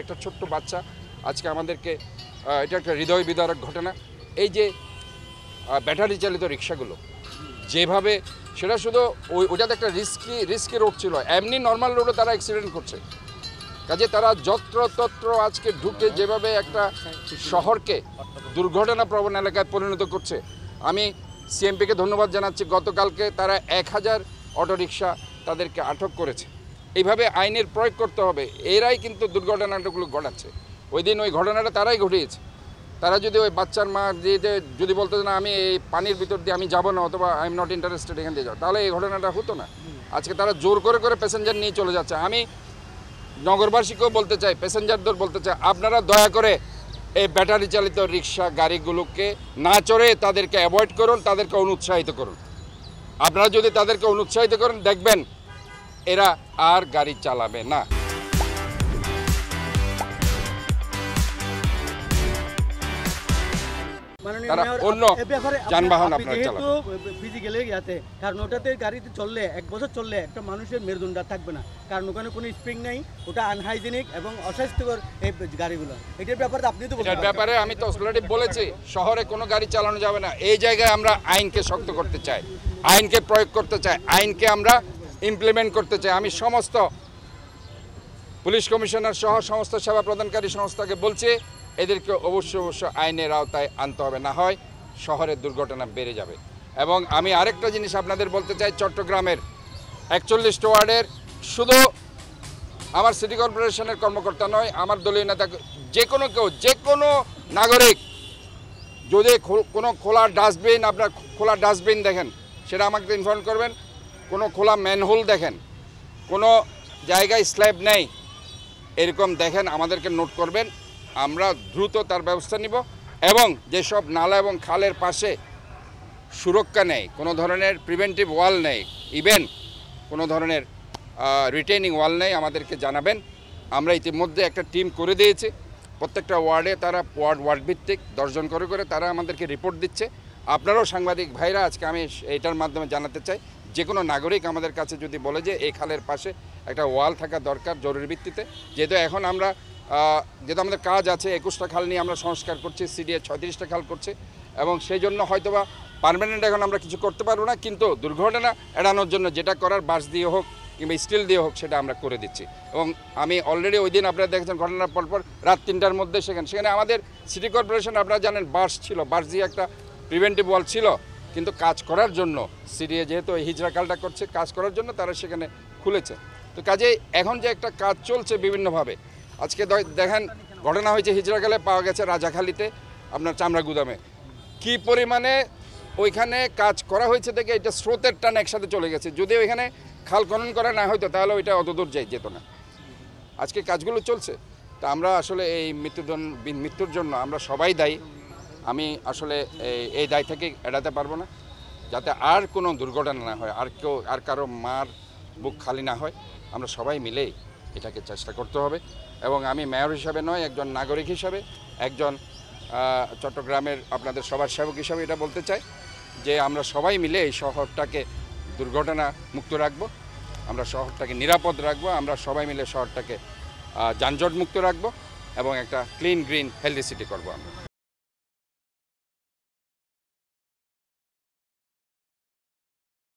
একটা ছোট্ট বাচ্চা আজকে আমাদেরকে এটা একটা হৃদয় বিদারক ঘটনা। এই যে ব্যাটারি চালিত রিক্সাগুলো যেভাবে, সেটা শুধু ওইটাতে একটা রিস্কি রোড ছিল, এমনি নর্মাল রোডে তারা অ্যাক্সিডেন্ট করছে। কাজে তারা যত্রতত্র আজকে ঢুকে যেভাবে একটা শহরকে দুর্ঘটনা প্রবণ এলাকায় পরিণত করছে, আমি সিএমপিকে ধন্যবাদ জানাচ্ছি। গতকালকে তারা 1000 অটোরিকশা তাদেরকে আটক করেছে। এইভাবে আইনের প্রয়োগ করতে হবে। এরাই কিন্তু দুর্ঘটনাগুলো ঘটাচ্ছে। ওই দিন ওই ঘটনাটা তারাই ঘটিয়েছে। তারা যদি ওই বাচ্চার মা দিয়ে যদি বলতো না আমি এই পানির ভিতর দিয়ে আমি যাবো না, অথবা আই এম নট ইন্টারেস্টেড এখান দিয়ে যাও, তাহলে এই ঘটনাটা হতো না। আজকে তারা জোর করে প্যাসেঞ্জার নিয়ে চলে যাচ্ছে। আমি নগরবাসীকেও বলতে চাই, প্যাসেঞ্জারদের বলতে চাই, আপনারা দয়া করে এই ব্যাটারি চালিত রিক্সা গাড়িগুলোকে না চড়ে তাদেরকে অ্যাভয়েড করুন, তাদেরকে অনুৎসাহিত করুন। আপনারা যদি তাদেরকে অনুৎসাহিত করেন, দেখবেন এরা আর গাড়ি চালাবে না। তারা অন্য যানবাহন আপনারা চালাবে। ফিজিক্যালি যাতে, কারণ ওটাতে গাড়িতে চললে 1 বছর চললে একটা মানুষের মেরুদণ্ড থাকবে না, কারণ ওখানে কোনো স্প্রিং নেই, ওটা আনহাইজেনিক এবং অস্বাস্থ্যকর এই গাড়িগুলো। এটার ব্যাপারে আপনি তো বলছেন। এটার ব্যাপারে আমি তো অলরেডি বলেছি, শহরে কোনো গাড়ি চালানো যাবে না। এই জায়গায় আমরা আইনকে শক্ত করতে চাই, আইনকে প্রয়োগ করতে চাই, আইনকে আমরা ইমপ্লিমেন্ট করতে চাই। আমি সমস্ত পুলিশ কমিশনার সহ সমস্ত সেবা প্রদানকারী সংস্থাকে বলছি, এদেরকে অবশ্যই আইনের আওতায় আনতে হবে, না হয় শহরের দুর্ঘটনা বেড়ে যাবে। এবং আমি আরেকটা জিনিস আপনাদের বলতে চাই, চট্টগ্রামের 41 ওয়ার্ডের শুধু আমার সিটি কর্পোরেশনের কর্মকর্তা নয়, আমার দলীয় নেতা, যে কোনো নাগরিক যদি কোনো খোলা ডাস্টবিন, আপনার খোলা ডাস্টবিন দেখেন, সেটা আমাকে ইনফর্ম করবেন। কোনো খোলা ম্যানহোল দেখেন, কোনো জায়গায় স্ল্যাব নেই, এরকম দেখেন আমাদেরকে নোট করবেন, আমরা দ্রুত তার ব্যবস্থা নিব। এবং যেসব নালা এবং খালের পাশে সুরক্ষা নেই, কোনো ধরনের প্রিভেন্টিভ ওয়াল নেই, ইভেন কোনো ধরনের রিটেনিং ওয়াল নেই, আমাদেরকে জানাবেন। আমরা ইতিমধ্যে একটা টিম করে দিয়েছি। প্রত্যেকটা ওয়ার্ডে তারা ওয়ার্ড ভিত্তিক 10 জন করে তারা আমাদেরকে রিপোর্ট দিচ্ছে। আপনারাও সাংবাদিক ভাইরা, আজকে আমি এইটার মাধ্যমে জানাতে চাই, যে কোনো নাগরিক আমাদের কাছে যদি বলে যে এই খালের পাশে একটা ওয়াল থাকা দরকার জরুরি ভিত্তিতে, যেহেতু এখন আমরা যেহেতু আমাদের কাজ আছে, 21টা খাল নিয়ে আমরা সংস্কার করছি, সিডিএ 36টা খাল করছে, এবং সেই জন্য হয়তোবা পার্মানেন্ট এখন আমরা কিছু করতে পারবো না, কিন্তু দুর্ঘটনা এড়ানোর জন্য যেটা করার বাঁশ দিয়ে হোক কিংবা স্টিল দিয়ে হোক সেটা আমরা করে দিচ্ছি। এবং আমি অলরেডি ওই দিন আপনারা দেখেছেন ঘটনার পরপর রাত 3টার মধ্যে সেখানে আমাদের সিটি কর্পোরেশন, আপনারা জানেন, বাঁশ দিয়ে একটা প্রিভেন্টিভ ওয়াল ছিল, কিন্তু কাজ করার জন্য সিডিএ যেহেতু হিজড়া খালটা করছে, কাজ করার জন্য তারা সেখানে খুলেছে। তো কাজেই এখন যে একটা কাজ চলছে বিভিন্নভাবে, আজকে দেখেন ঘটনা হয়েছে হিজড়াখালে, পাওয়া গেছে রাজাখালীতে আপনার চামড়া গুদামে, কি পরিমাণে ওইখানে কাজ করা হয়েছে দেখে এটা স্রোতের টান একসাথে চলে গেছে। যদি ওইখানে খাল খনন করা না হয়তো তাহলে ওইটা অতদূর যেত না। আজকে কাজগুলো চলছে। তা আমরা আসলে এই মৃত্যুর জন্য আমরা সবাই দায়ী। আমি আসলে এই দায় থেকে এড়াতে পারবো না, যাতে আর কোনো দুর্ঘটনা না হয়, আর কারো মার বুক খালি না হয়। আমরা সবাই মিলেই এটাকে চেষ্টা করতে হবে। এবং আমি মেয়র হিসাবে নয়, একজন নাগরিক হিসাবে, একজন চট্টগ্রামের আপনাদের সবার সেবক হিসাবে এটা বলতে চাই যে আমরা সবাই মিলে এই শহরটাকে দুর্ঘটনা মুক্ত রাখবো, আমরা শহরটাকে নিরাপদ রাখবো, আমরা সবাই মিলে শহরটাকে যানজট মুক্ত রাখবো এবং একটা ক্লিন গ্রিন হেলদি সিটি করবো আমরা।